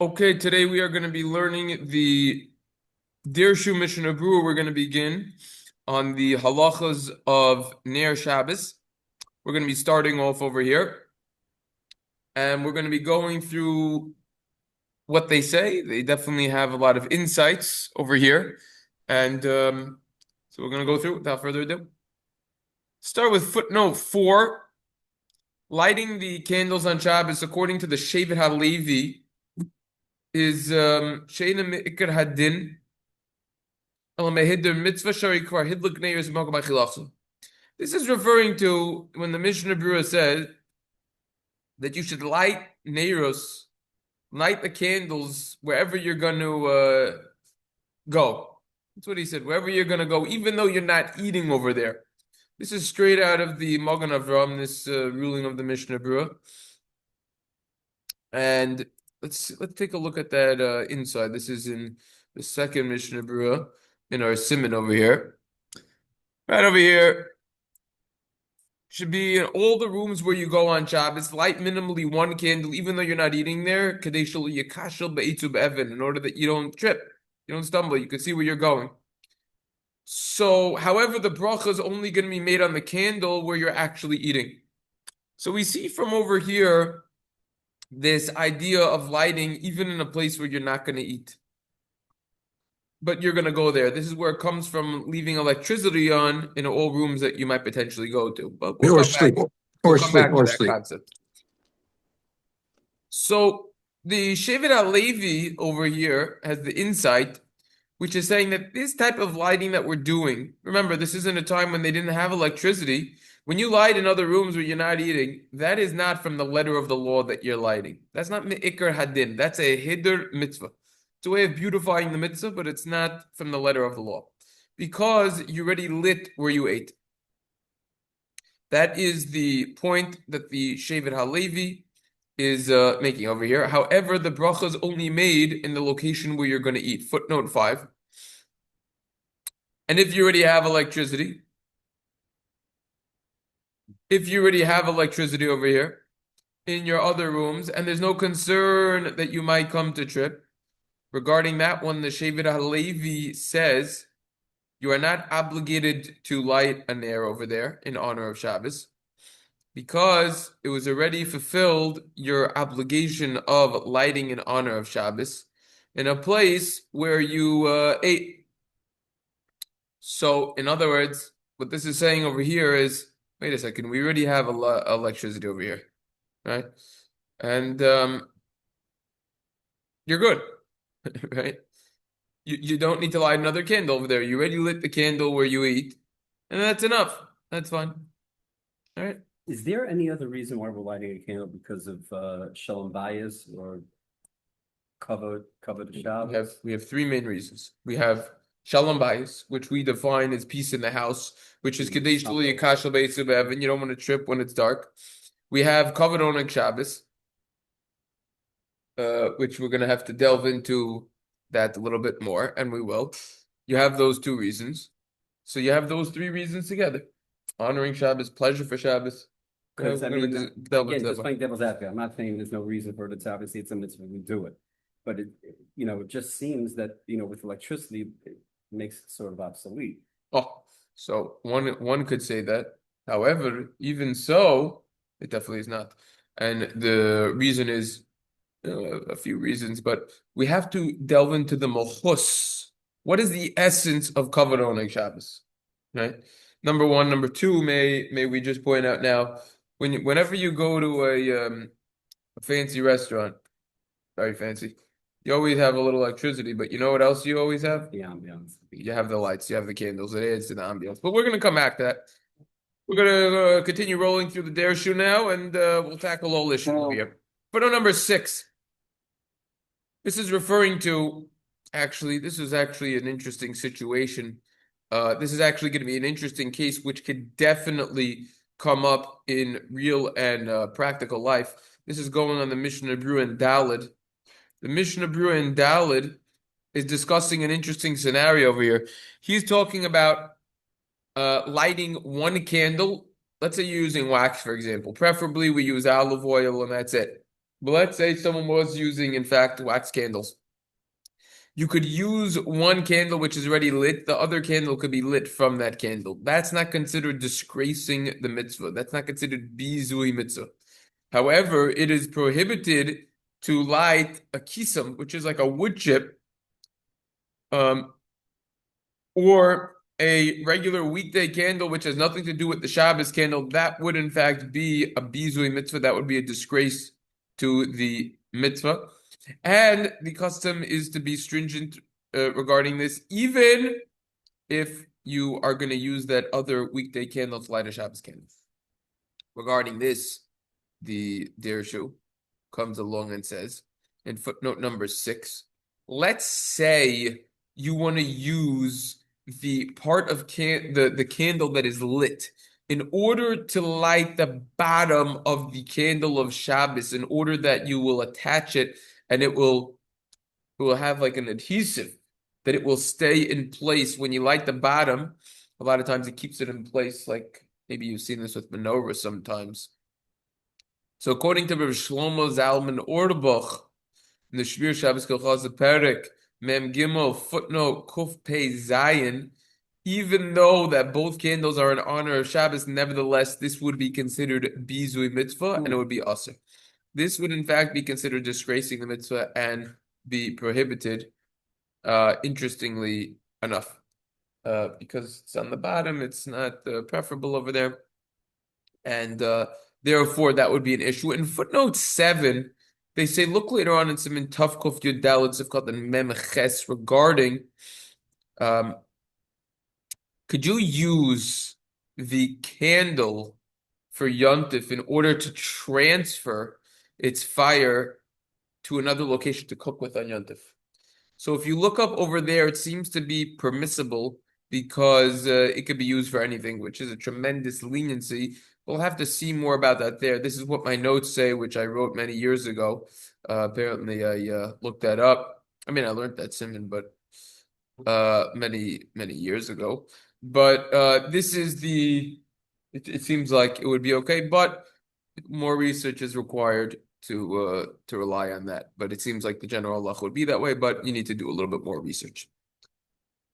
Okay, today we are going to be learning the Dirshu Mishnah Berura. We're going to begin on the halachas of Ner Shabbos. We're going to be starting off over here, and we're going to be going through what they say. They definitely have a lot of insights over here, and so we're going to go through it without further ado. Start with footnote 4. Lighting the candles on Shabbos, according to the Shevet HaLevi, is Sheina Me'ikar Hadin. This is referring to when the Mishnah Berura said that you should light neiros, light the candles wherever you're going to go. That's what he said. Wherever you're going to go, even though you're not eating over there. This is straight out of the Magen Avram, this ruling of the Mishnah Berura. And let's take a look at that inside. This is in the second Mishnah Berura in our Siman over here. Right over here should be in all the rooms where you go on Shabbos. Light minimally one candle, even though you're not eating there. In order that you don't trip, you don't stumble. You can see where you're going. So, however, the bracha is only going to be made on the candle where you're actually eating. So we see from over here this idea of lighting even in a place where you're not going to eat, but you're going to go there. This is where it comes from, leaving electricity on in all rooms that you might potentially go to. But we'll Or come back. sleep, We'll or come sleep, back to or that sleep. concept. So the Shevet HaLevi over here has the insight, which is saying that this type of lighting that we're doing, remember, this isn't a time when they didn't have electricity. When you light in other rooms where you're not eating, that is not from the letter of the law that you're lighting. That's not me'ikar hadin. That's a hidur mitzvah. It's a way of beautifying the mitzvah, but it's not from the letter of the law. Because you already lit where you ate. That is the point that the Shevet HaLevi is making over here. However, the bracha is only made in the location where you're going to eat. Footnote 5. And if you already have electricity, over here in your other rooms, and there's no concern that you might come to trip, regarding that one, the Shevet HaLevi says you are not obligated to light a ner over there in honor of Shabbos, because it was already fulfilled your obligation of lighting in honor of Shabbos in a place where you ate. So, in other words, what this is saying over here is, wait a second, we already have electricity over here, right? And you're good, right? You don't need to light another candle over there. You already lit the candle where you eat, and that's enough. That's fine. All right. Is there any other reason why we're lighting a candle because of shalom bayis or cover the Shabbos? We have three main reasons. We have shalom bayis, which we define as peace in the house, which is kadesh l'li yakashal b'yitzu be'evan. You don't want to trip when it's dark. We have kavod oneg Shabbos, which we're going to have to delve into that a little bit more, and we will. You have those two reasons. So you have those three reasons together. Honoring Shabbos, pleasure for Shabbos. Because I mean, delve again, into just that playing devil's advocate, I'm not saying there's no reason for it. It's obviously it's a mitzvah, we do it. But it just seems that, with electricity, it makes it sort of obsolete. Oh, so one could say that. However, even so, it definitely is not. And the reason is a few reasons, but we have to delve into the mohus. What is the essence of kavod oneg Shabbos? Right? Number one, number two, may we just point out now, whenever you go to a fancy restaurant, very fancy, you always have a little electricity, but you know what else you always have? The ambiance. You have the lights, you have the candles, it adds to the ambiance. But we're going to come back to that. We're going to continue rolling through the Dirshu now, and we'll tackle all issues here. Photo number 6. This is referring to, this is actually an interesting situation. This is actually going to be an interesting case, which could definitely come up in real and practical life. This is going on the Mishnah Berura in Daled. The Mishnah Berura in Daled is discussing an interesting scenario over here. He's talking about lighting one candle. Let's say you're using wax, for example. Preferably, we use olive oil, and that's it. But let's say someone was using, in fact, wax candles. You could use one candle which is already lit. The other candle could be lit from that candle. That's not considered disgracing the mitzvah. That's not considered bizui mitzvah. However, it is prohibited to light a kisam, which is like a wood chip, um, or a regular weekday candle, which has nothing to do with the Shabbos candle. That would, in fact, be a bizui mitzvah. That would be a disgrace to the mitzvah. And the custom is to be stringent regarding this, even if you are going to use that other weekday candle to light a Shabbos candle. Regarding this, the Dirshu comes along and says, in footnote number 6, let's say you want to use the part of the candle that is lit in order to light the bottom of the candle of Shabbos, in order that you will attach it and it will have like an adhesive that it will stay in place when you light the bottom. A lot of times it keeps it in place, like maybe you've seen this with menorah sometimes. So according to Rav Shlomo Zalman Auerbach, in the Shvir Shabbos Kilchaz Perek, Mem Gimel, footnote Kuf Pei Zayin, even though that both candles are in honor of Shabbos, nevertheless, this would be considered bizui mitzvah and it would be asr. This would in fact be considered disgracing the mitzvah and be prohibited, interestingly enough. Because it's on the bottom, it's not preferable over there. And therefore, that would be an issue. In footnote 7, they say, look later on in some in Tuf Kuf Yud Daled Sivkot and Mem Ches regarding, could you use the candle for Yontif in order to transfer its fire to another location to cook with on Yontif? So if you look up over there, it seems to be permissible because it could be used for anything, which is a tremendous leniency. We'll have to see more about that there. This is what my notes say, which I wrote many years ago. Apparently, I looked that up. I mean, I learned that simon, but many, many years ago. But this is it seems like it would be okay, but more research is required to rely on that. But it seems like the general halacha would be that way, but you need to do a little bit more research.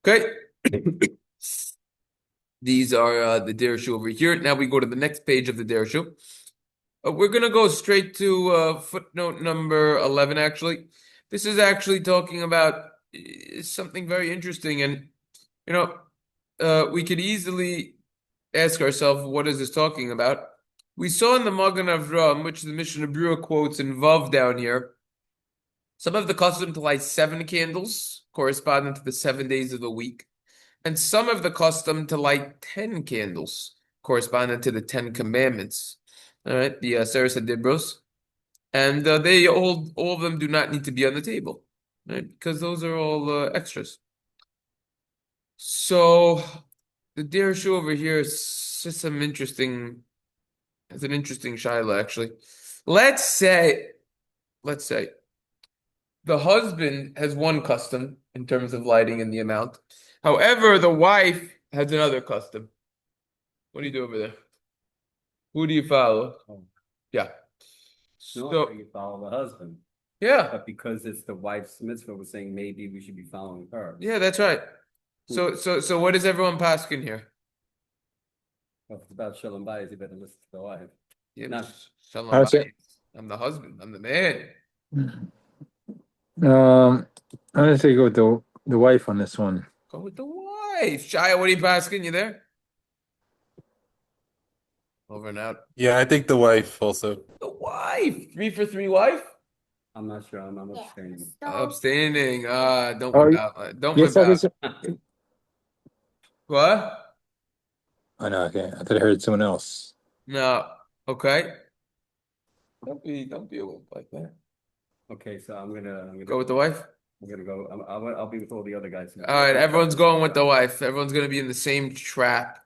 Okay. These are the Dirshu over here. Now we go to the next page of the Dirshu. We're going to go straight to footnote number 11, actually. This is actually talking about something very interesting. And, we could easily ask ourselves, what is this talking about? We saw in the Magen Avram, which the Mishna Berura quotes in Vav down here, some of the custom to light 7 candles, corresponding to the 7 days of the week, and some of the custom to light 10 candles, corresponding to the 10 commandments. All right, the Seres HaDibros. And they all of them do not need to be on the table, right? Because those are all extras. So the Dirshu over here is just some interesting. It's an interesting shaila, actually. Let's say the husband has one custom in terms of lighting and the amount. However, the wife has another custom. What do you do over there? Who do you follow? Oh. Yeah. No, So you follow the husband. yeah, But because it's the wife's mitzvah, we're saying maybe we should be following her. yeah, that's right. So what is everyone paskin here? Well, if it's about shalom bayis, you better listen to the wife. Yeah, Not- shalom How's it? bayis. I'm the husband. I'm the man. I'm gonna say go with the wife on this one. Go with the wife. Shia, what are you paskin? You there? Over and out. Yeah, I think the wife also. The wife. 3 for 3 wife. I'm not sure. I'm abstaining. Abstaining. Don't Oh, whip out. Don't yes, whip I out. guess. What? Oh no, okay. I thought I heard someone else. No. Okay. Don't be a wimp like that. Okay, so I'm gonna Go with the wife. I'm gonna go. I'll be with all the other guys. All right, everyone's going with the wife. Everyone's gonna be in the same trap.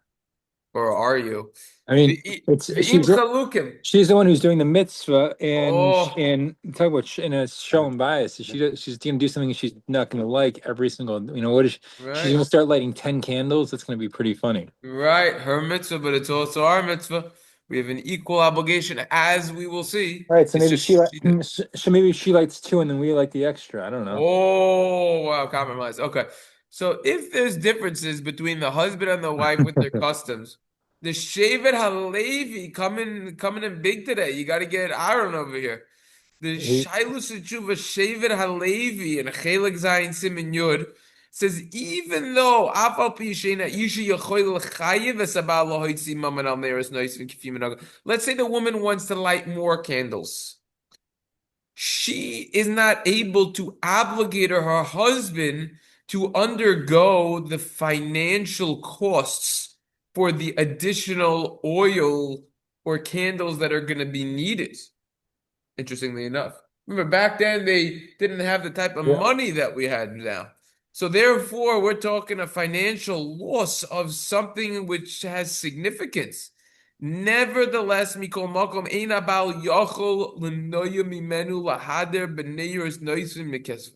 Or are you? I mean, V'im chalukim. she's the one who's doing the mitzvah, Oh. and talk about in a shalom bias. She's gonna do something she's not gonna like every single. What is she's Right. gonna start lighting 10 candles? That's gonna be pretty funny. Right, her mitzvah, but it's also our mitzvah. We have an equal obligation, as we will see. Right, so It's maybe just she did. maybe she lights two and then we like the extra. I don't know. Oh, wow, compromise. Okay. So if there's differences between the husband and the wife with their customs, the Shevet Halevi coming in big today. You got to get Aaron over here. The He, Shailus Tshuva Shevet Halevi and Chelik Zayin Simin Yud says even though Afal Pi Sheina Isha Yechoil Chayiv Esabal Lo Hoitzi Maman Al Neres Noisim Kifim Enaga. Let's say the woman wants to light more candles. She is not able to obligate her husband to undergo the financial costs for the additional oil or candles that are going to be needed. Interestingly enough. Remember, back then they didn't have the type of yeah. money that we had now. So therefore, we're talking a financial loss of something which has significance. Nevertheless, Mikol Makom Ein Abal Yochol L'Noya Mimenu Lahader B'Neiros Noisim Mikesv.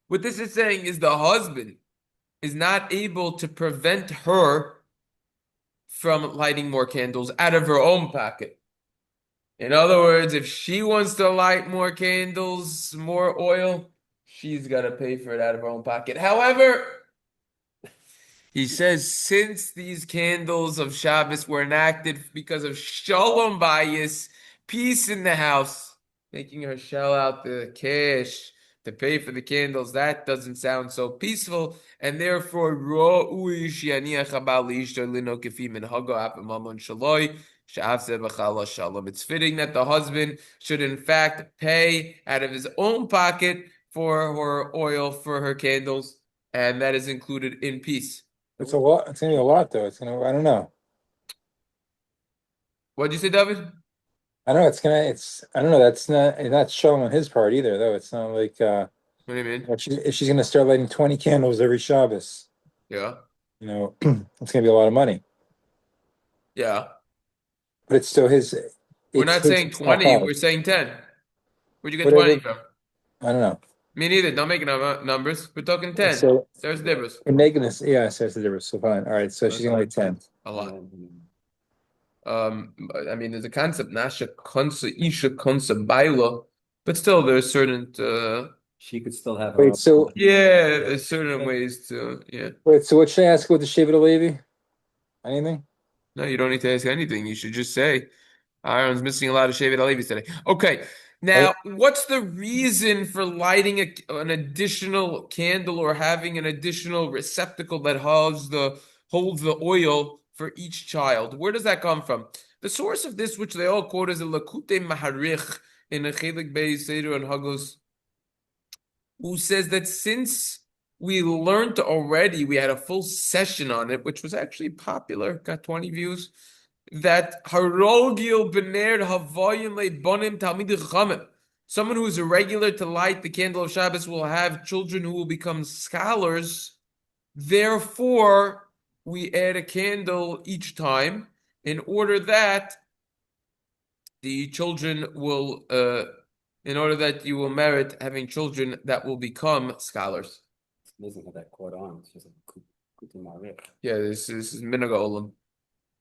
What this is saying is the husband is not able to prevent her from lighting more candles out of her own pocket. In other words, if she wants to light more candles, more oil, she's got to pay for it out of her own pocket. However, he says since these candles of Shabbos were enacted because of Shalom Bayis, peace in the house, making her shell out the cash to pay for the candles, that doesn't sound so peaceful, and therefore, it's fitting that the husband should in fact pay out of his own pocket for her oil, for her candles, and that is included in peace. It's a lot. It's gonna be a lot though. It's gonna. I don't know. What'd you say, David? I don't know. It's gonna. It's. I don't know. That's not showing on his part either, though. It's not like What do you mean? if she's gonna start lighting 20 candles every Shabbos, Yeah. it's gonna be a lot of money. Yeah. But it's still his. We're It's not his saying 20, we're house. saying 10. Where'd you get 20 Whatever. from? I don't know. Me neither. Don't make numbers. We're talking 10. So There's the difference. we're making this. Yeah, so that's the difference. So fine. All right. So she's gonna light 10. A lot. I mean, there's a concept, Nasha Konsa, Isha Konsa Baila, but still there's certain, She could still have her Wait. own. So yeah, there's certain ways to, yeah. wait. So what should I ask with the Shevet Levi? Anything? No, you don't need to ask anything. You should just say, Aaron's missing a lot of Shevet Alevis today. Okay, now what's the reason for lighting an additional candle or having an additional receptacle that holds the oil for each child? Where does that come from? The source of this, which they all quote, is a Lakute Maharich in a Chelik Beis Seder and Hagos, who says that since we learned already, we had a full session on it, which was actually popular, got 20 views, that Harogil Bener Havoyim Bonim Talmid Chachamim, someone who is a regular to light the candle of Shabbos will have children who will become scholars. Therefore, we add a candle each time in order that the children will, in order that you will merit having children that will become scholars. It's amazing how that caught on. It's just like Kuti Marek. Yeah, this is Minaga Olam.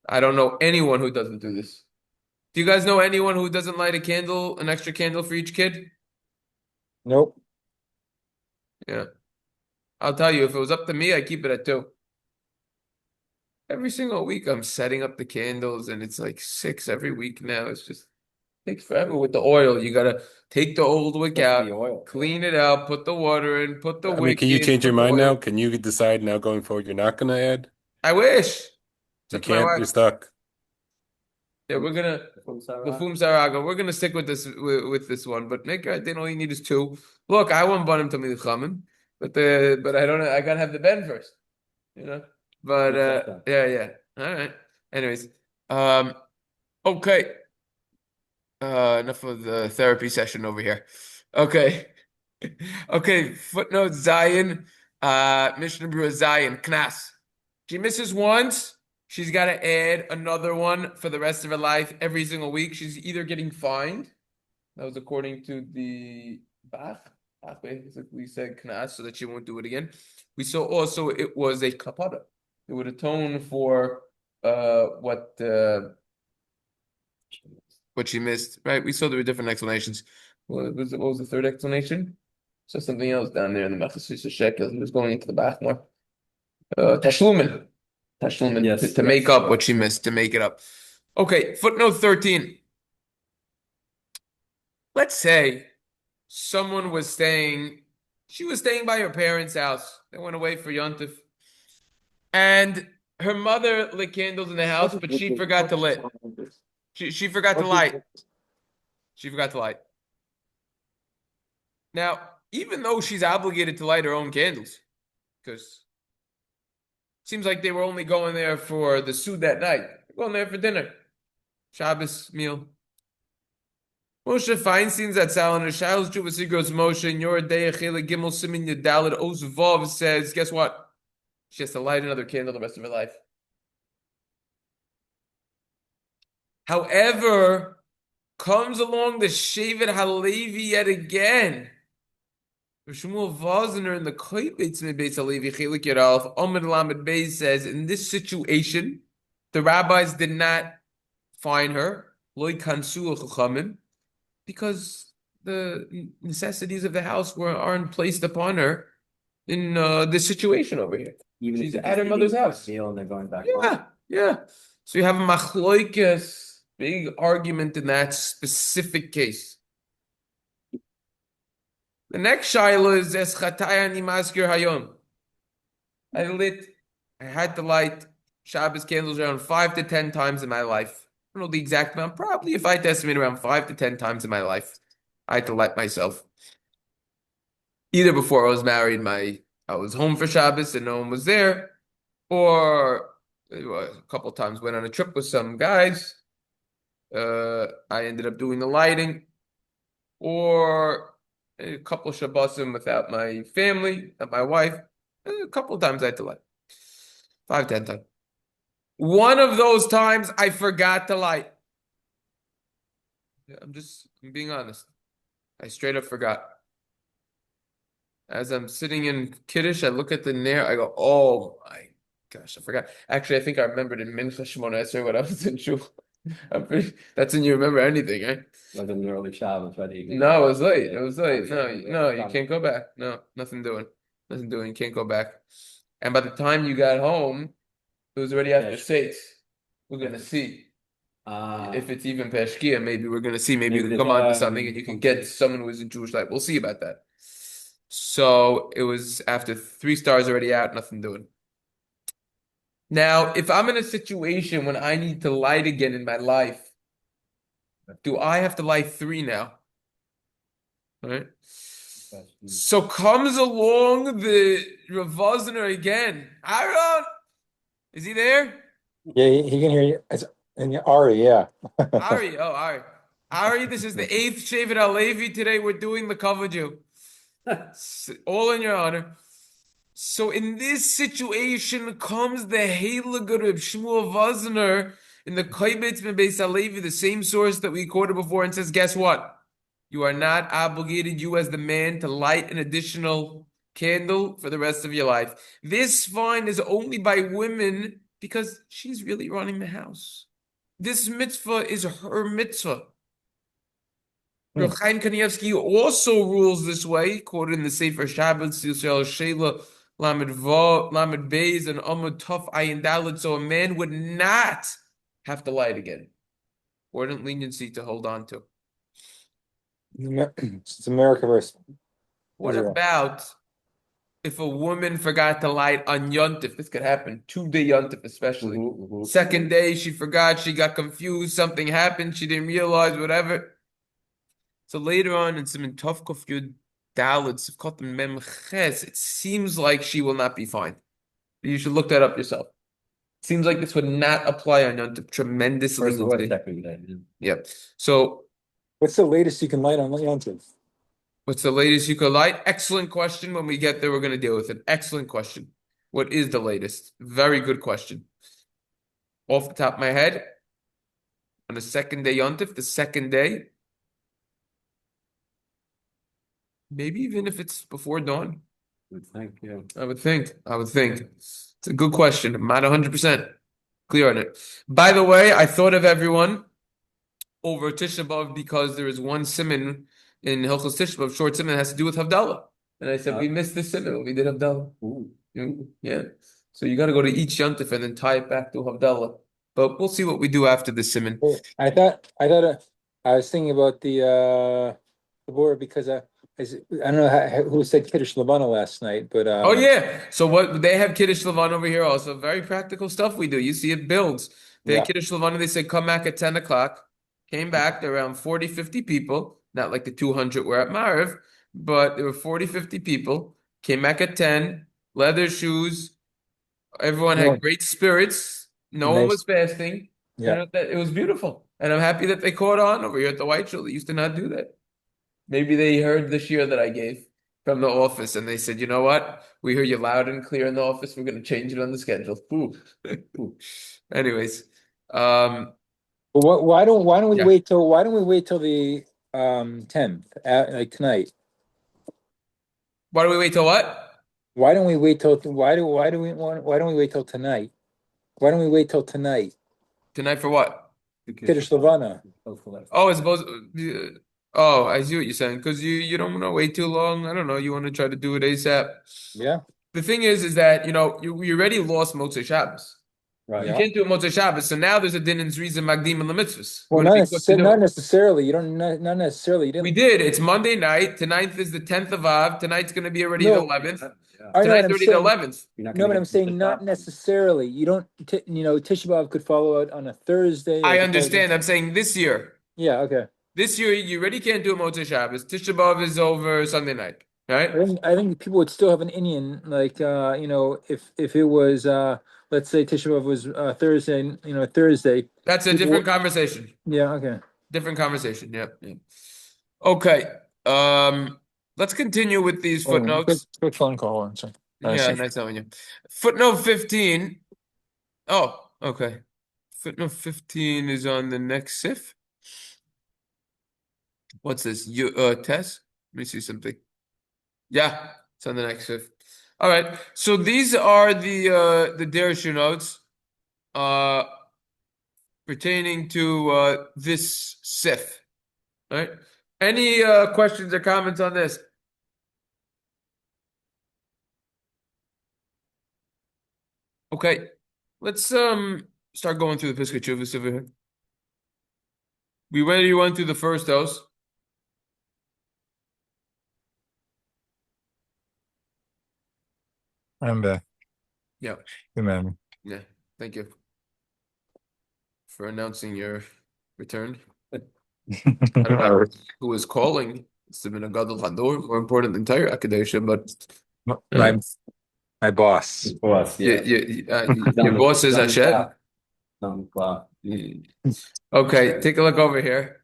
I don't know anyone who doesn't do this. Do you guys know anyone who doesn't light a candle, an extra candle for each kid? Nope. Yeah. I'll tell you, if it was up to me, I'd keep it at 2. Every single week I'm setting up the candles and it's like 6 every week now. It's just takes forever with the oil. You gotta take the old wick out, The oil. clean it out, put the water in, put the I mean, wick can you in, change your put the mind oil. now? Can you decide now going forward you're not gonna add? I wish. It's You up to my can't, wife. you're stuck. Yeah, we're gonna From Sarah. Lafum Saraga. We're gonna stick with this with this one, but make I think all you need is 2. Look, I want Banim to me Chamin, but I don't. I gotta have the Ben first, you know. But yeah. All right. Anyways, okay. Enough of the therapy session over here. Okay, okay. Footnote Zion. Mishna Berura Zion Knas. She misses once. She's got to add another one for the rest of her life every single week. She's either getting fined. That was according to the Bach. Bach basically said knas so that she won't do it again. We saw also it was a kapara. It would atone for what what she missed, right? We saw there were different explanations. What was the third explanation? So something else down there in the Machas Shekel. He was going into the back more. Tashlumin. Tashlumin Yes, to make yes. up what she missed, to make it up. Okay, footnote 13. Let's say someone was she was staying by her parents' house. They went away for Yontif. And her mother lit candles in the house, but she forgot to lit. She forgot to light. She forgot to light. Now, even though she's obligated to light her own candles, because it seems like they were only going there for the Sud that night. They're going there for dinner. Shabbos meal. Moshe Feinstein's at Salon Shailos Juvasigros Moshe in your day Achila Gimel Simin Yadalid Osvov says, guess what? She has to light another candle the rest of her life. However, comes along the Shevet Halevi yet again. Shmuel Vosner in the Koibetz Beis Halevi Chelik Yeralf Omer Lamed Beis says, in this situation, the rabbis did not fine her, Loi Kansu Chachamim, because the necessities of the house aren't placed upon her in this situation over here. Even She's if at her mother's house. meal and they're going back. Yeah, yeah. So you have a machloikas, big argument in that specific case. The next shaila is eschatayani maskir hayom. I had to light Shabbos candles around 5 to 10 times in my life. I don't know the exact amount. Probably, if I had to estimate, around 5 to 10 times in my life, I had to light myself. Either before I was married, I was home for Shabbos and no one was there, or a couple times went on a trip with some guys. I ended up doing the lighting, or a couple Shabbosim without my family and my wife. A couple of times I had to light. 5, 10 times. One of those times I forgot to light. I'm being honest. I straight up forgot. As I'm sitting in Kiddush, I look at the nair, I go, oh my gosh, I forgot. Actually, I think I remembered in Mincha Shemona Esrei when I was in Shul. That's when you remember anything, right? Like an early Shabbos, right? No, it was late. It was late. No, you can't go back. No, nothing doing. Nothing doing. You can't go back. And by the time you got home, it was already after six. We're gonna see if it's even Peshkia. Maybe we're gonna see. Maybe you can come on to something and you can get someone who is in Jewish life. We'll see about that. So it was after 3 stars already out, nothing doing. Now, if I'm in a situation when I need to light again in my life, do I have to light 3 now? All right. So comes along the Rav Vosner again. Aaron, is he there? Yeah, he can hear you. And Ari, yeah. Ari, this is the 8th Shevet HaLevi. Today we're doing the coverage. All in your honor. So in this situation comes the Heilige Reb Shmuel Vosner in the Koibetz Beis Halevi, the same source that we quoted before, and says, guess what? You are not obligated, you as the man, to light an additional candle for the rest of your life. This fine is only by women because she's really running the house. This mitzvah is her mitzvah. Reb Chaim Kanievsky also rules this way, quoted in the Sefer Shabbos, Yisrael Sheila, Lamed Beis, and Amud Tuf Ayin Dalet. So a man would not have to light again. Important leniency to hold on to. It's America versus What Israel. about if a woman forgot to light on Yontif? This could happen. 2-day Yontif, especially. Second day, she forgot, she got confused, something happened, she didn't realize, whatever. So later on in Siman Tov Kuf Yud Dalet Sivkot Mem Ches, it seems like she will not be fined. You should look that up yourself. It seems like this would not apply on Yontif. Tremendous leniency. Yep. So What's the latest you can light on Yontif? what's the latest you could light? Excellent question. When we get there, we're going to deal with it. Excellent question. What is the latest? Very good question. Off the top of my head, on the second day Yontif, the second day, maybe even if it's before dawn. I would think. It's a good question. I'm not 100% clear on it. By the way, I thought of everyone over Tisha B'Av because there is one siman in Hilchos Tisha B'Av, short siman, that has to do with Havdalah. And I said, we missed this siman when we did Havdalah. Yeah. So you got to go to each Yontif and then tie it back to Havdalah. But we'll see what we do after the siman. Well, I was thinking about the board because I don't know who said Kiddush Levana last night, but Oh yeah. So what they have Kiddush Levan over here also. Very practical stuff we do. You see it builds. They had yeah, Kiddush Levan, they said come back at 10 o'clock. Came back, there were around 40, 50 people. Not like the 200 were at Mariv, but there were 40, 50 people. Came back at 10, leather shoes. Everyone yeah, had great spirits. No one was nice, fasting. And yeah. it was beautiful. And I'm happy that they caught on over here at the White Show. They used to not do that. Maybe they heard the shir that I gave from the office and they said, you know what? We hear you loud and clear in the office. We're going to change it on the schedule. Ooh. Ooh. Anyways, um, But why don't we yeah. wait till the 10th like tonight? Why do we wait till what? Why don't we wait till why don't we wait till tonight? Why don't we wait till tonight? Tonight for what? Kiddush Levana. Oh, it's supposed. Oh, I see what you're saying. Because you don't want to wait too long. I don't know. You want to try to do it ASAP. Yeah, The thing is that you already lost Motzei Shabbos. Right. You yeah. can't do a Motzei Shabbos, so now there's a din in Zriza Magdim and the mitzvahs. Well, Going to be quick to do not it. necessarily. You don't not necessarily. You We didn't. did. It's Monday night. Tonight is the 10th of Av. Tonight's going to be already the No, 11th. I know what Tonight's I'm already the saying. 11th. No, but I'm saying not necessarily. You don't. Tisha B'av could follow out on a Thursday. Or I it could follow- understand. I'm saying this year. Yeah. Okay. This year, you already can't do a Motzei Shabbos. Tisha B'Av is over Sunday night, right? I think people would still have an Indian, like if it was let's say Tisha B'Av was Thursday, Thursday. That's a People different conversation. Yeah, okay. Different conversation. Yep. Yep. Okay. Let's continue with these Oh, footnotes. quick phone call. One second. Yeah, nice knowing you. Footnote 15. Oh, okay. Footnote 15 is on the next sif. What's this? Tess? Let me see something. Yeah, it's on the next sif. All right. So these are the Dirshu notes pertaining to this sif. All right. Any questions or comments on this? Okay. Let's start going through the Piskei Teshuvos over here. We already went through the first dose. I'm back. Yeah. Good man. Yeah. Thank you for announcing your return. I don't know who was calling. It's been a Gadol Hador, more important than Torah Akadesha, but My boss. Boss, yeah. your boss is Hashem. Clock. Okay, take a look over here.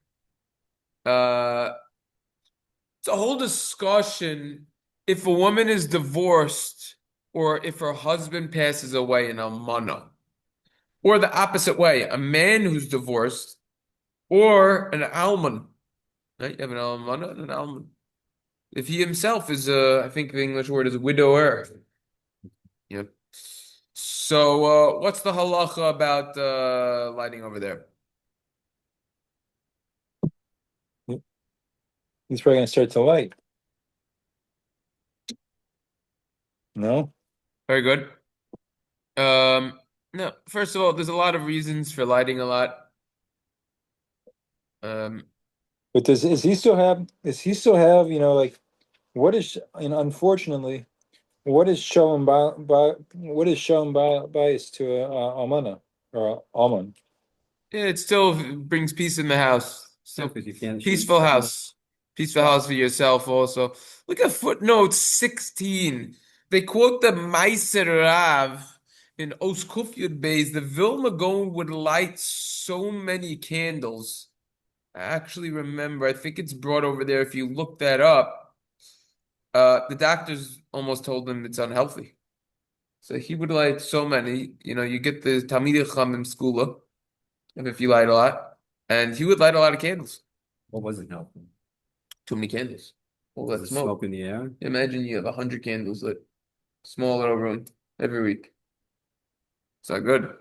It's a whole discussion if a woman is divorced or if her husband passes away in almana, or the opposite way, a man who's divorced or an alman. Right? You have an almana and an alman. If he himself is I think the English word is a widower. Yep. So what's the halacha about lighting over there? He's probably gonna start to light. No? Very good. No, first of all, there's a lot of reasons for lighting a lot. But does he still have like what is unfortunately what is shown bias to almana or almond? Yeah, it still brings peace in the house. Still Because you can't peaceful shoot house. Peaceful house for yourself also. Look at footnote 16. They quote the Meiser Rav in Os Kuf Yud Beis. The Vilna Gaon would light so many candles. I actually remember, I think it's brought over there if you look that up. The doctors almost told him it's unhealthy. So he would light so many. You get the Talmidei Chachamim skula, if you light a lot. And he would light a lot of candles. What wasn't helpful? Too many candles. All Was that it smoke. smoke in the air? Imagine you have 100 candles lit. Small little room every week. It's not good.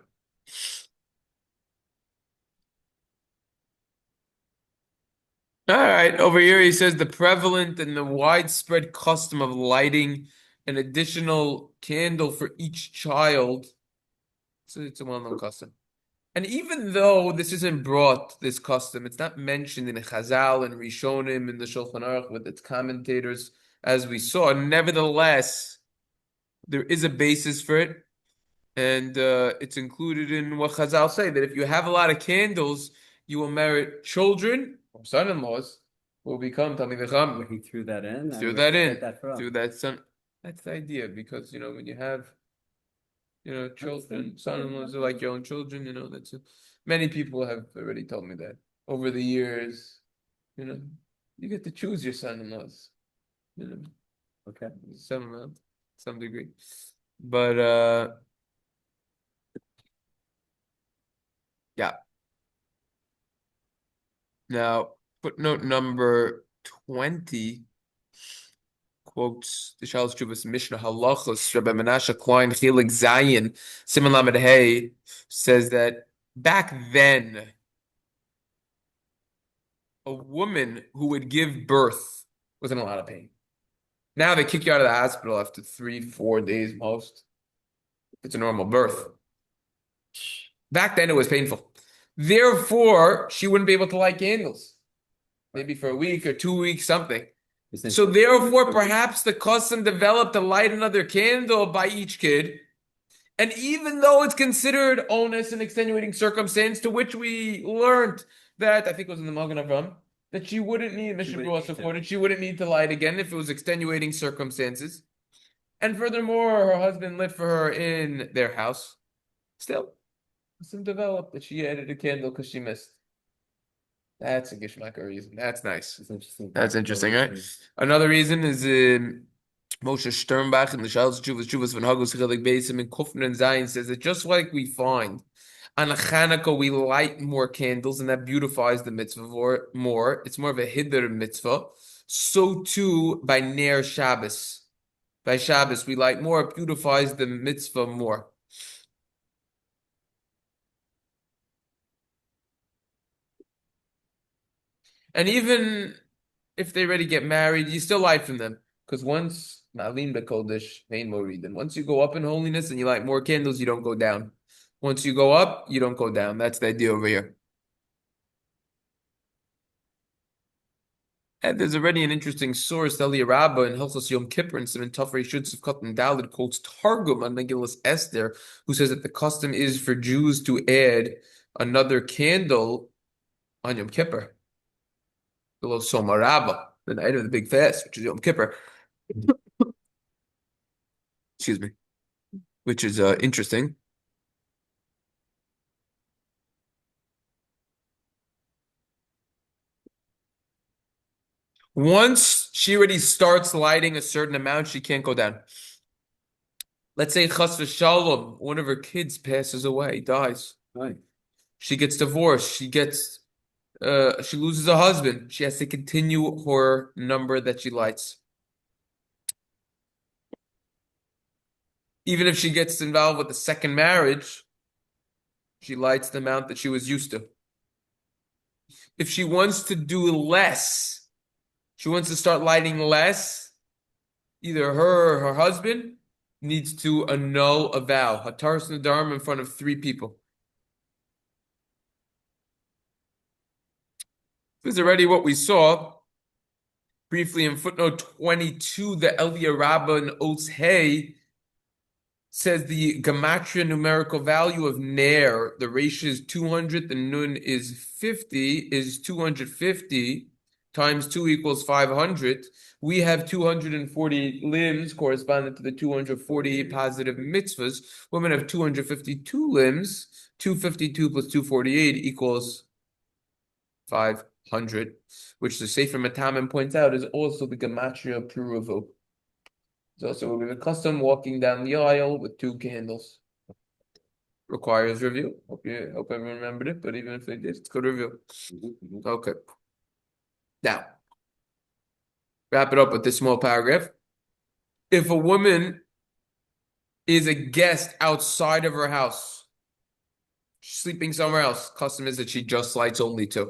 All right, over here he says the prevalent and the widespread custom of lighting an additional candle for each child. So it's a well-known custom. And even though this isn't brought, this custom, it's not mentioned in Chazal and Rishonim in the Shulchan Aruch with its commentators, as we saw. Nevertheless, there is a basis for it, and it's included in what Chazal say that if you have a lot of candles, you will merit children or son-in-laws who will become Talmidei Chacham. He threw that in. Threw Where'd that you in. get that from? Through that son. That's the idea, because when you have children, son-in-laws are like your own children, that's it. Many people have already told me that over the years, you get to choose your son-in-laws, Okay. some amount, some degree. But yeah. Now, footnote number 20 quotes the Shabbos Chuvas Mishna Halachos Rabbi Menashe Klein Chilik Zayin Siman Lamed Hey says that back then a woman who would give birth was in a lot of pain. Now they kick you out of the hospital after 3-4 days most. It's a normal birth. Back then it was painful. Therefore, she wouldn't be able to light candles. Maybe for a week or 2 weeks, something. So therefore, perhaps the custom developed to light another candle by each kid. And even though it's considered onus and extenuating circumstance, to which we learned that, I think it was in the Magen Avram, that she wouldn't need, Mishnah Berura supported, she wouldn't need to light again if it was extenuating circumstances. And furthermore, her husband lit for her in their house. Still, custom developed that she added a candle because she missed. That's a Gishmaka reason. That's nice. That's interesting, right? Another reason is Moshe Sternbach in the Shabbos Chuvas Van Hagos Chelik Beisim in Kufner and Zion says that just like we find on a Chanukah we light more candles and that beautifies the mitzvah more. It's more of a hiddur mitzvah. So too by Ner Shabbos. By Shabbos we light more, it beautifies the mitzvah more. And even if they already get married, you still light from them. Because once Ma'alim Bekodesh, Vein Morid, and once you go up in holiness and you light more candles, you don't go down. Once you go up, you don't go down. That's the idea over here. And there's already an interesting source, Elia Rabba in Hilchos Yom Kippur and Simon Tafrei Shutz of Katan Dalid quotes Targum on Megillas Esther, who says that the custom is for Jews to add another candle on Yom Kippur. Below Soma Rabbah, the night of the big fast, which is Yom Kippur. Excuse me. Which is interesting. Once she already starts lighting a certain amount, she can't go down. Let's say Chas v'Shalom, one of her kids passes away, dies. Right. She gets divorced. She loses a husband. She has to continue her number that she lights. Even if she gets involved with the second marriage, she lights the amount that she was used to. If she wants to do less, she wants to start lighting less, either her or her husband needs to annul a vow, hataras nedarim in front of 3 people. This is already what we saw briefly in footnote 22. The Elia Rabbah and Oates Hay says the gematria numerical value of Ner, the ratio is 200, the Nun is 50, is 250 times 2 equals 500. We have 240 limbs corresponding to the 248 positive mitzvahs. Women have 252 limbs. 252 plus 248 equals 500, which the Sefer Matamim points out is also the gematria of Puruvu. It's also we have a custom walking down the aisle with 2 candles. Requires review. Hope everyone remembered it, but even if they did, it's good review. Okay. Now, wrap it up with this small paragraph. If a woman is a guest outside of her house, she's sleeping somewhere else, custom is that she just lights only 2.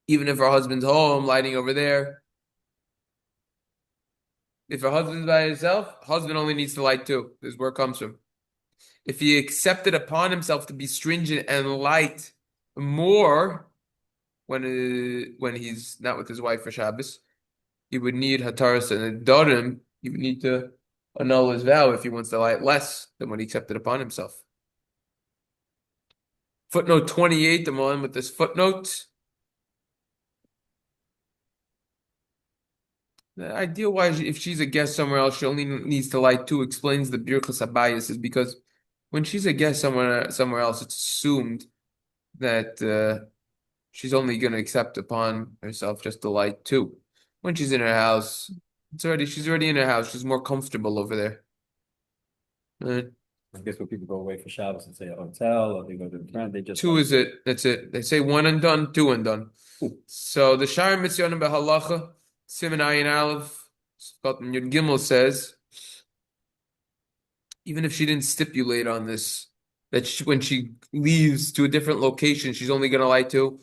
even if her husband's home, lighting over there. If her husband's by himself, husband only needs to light too. This is where it comes from. If he accepted upon himself to be stringent and light more when he's not with his wife for Shabbos, he would need Hataras and Adorim. He would need to annul his vow if he wants to light less than what he accepted upon himself. Footnote 28, I'm on with this footnote. The idea why if she's a guest somewhere else, she only needs to light two explains the Birchas Habayis is because when she's a guest somewhere else, it's assumed that she's only going to accept upon herself just to light two. When she's in her house, she's already in her house. She's more comfortable over there. I guess when people go away for Shabbos and say a hotel or they go to a friend, they just Two is it. That's it. They say one and done, two and done. So the Shar Mitzyonim Behalacha, Siman Ayin Aleph, Yud Gimel says, even if she didn't stipulate on this, that when she leaves to a different location, she's only going to light two.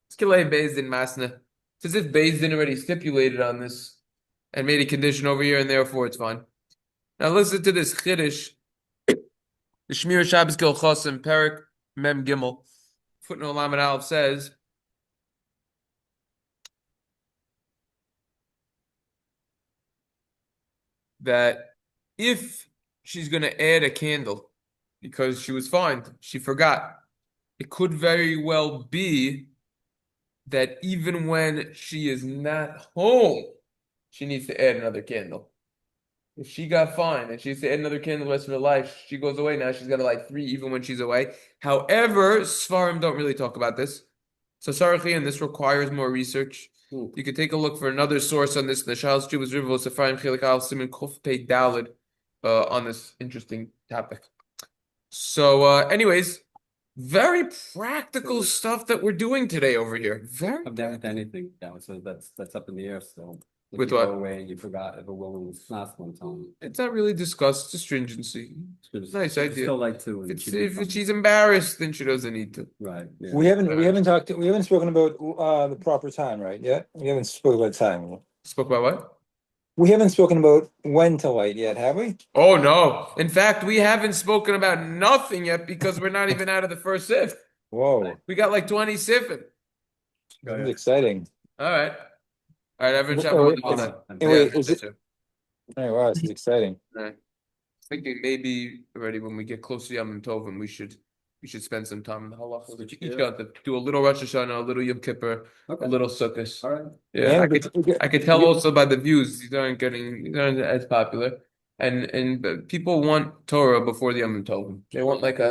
It's Kilei Beis Din Masna. It's as if Beis Din already stipulated on this and made a condition over here, and therefore it's fine. Now listen to this Chiddush. The Shmir Shabbos Gil Chosim Perik Mem Gimel footnote Lamed Aleph says that if she's going to add a candle because she was fine, she forgot, it could very well be that even when she is not home, she needs to add another candle. If she got fined and she has to add another candle the rest of her life, she goes away now, she's got to light three even when she's away. However, Sfarim don't really talk about this. So Sarachi, and this requires more research. You could take a look for another source on this, the Shal Shuvas River Sfarim Chelik Al Siman Kuf Pei Dalid on this interesting topic. So anyways, very practical stuff that we're doing today over here. Very I've never done anything. So that's up in the air still. If With you what? go away and you forgot if a woman was last one time. It's not really discussed. It's astringency. Nice idea. Still like to. and If she did she's something. embarrassed, then she doesn't need to. Right. Yeah. We haven't spoken about the proper time, right, yet? We haven't spoken about time. Spoke about what? We haven't spoken about when to light yet, have we? Oh no. In fact, we haven't spoken about nothing yet because we're not even out of the first sif. Whoa, We got like 20 sifim. this is exciting. All right. All right, everyone, Oh, wait, hold on. wait, Yeah, is it- Oh, wow, this is exciting. All right. Thinking maybe already when we get close to Yom Tovim, we should spend some time in the halachas. Each got to do a little Rosh Hashanah, a little Yom Kippur, Okay. a little Sukkot. All right. Yeah, but- I could tell also by the views these aren't as popular, and people want Torah before the Yom Tovim. They want like a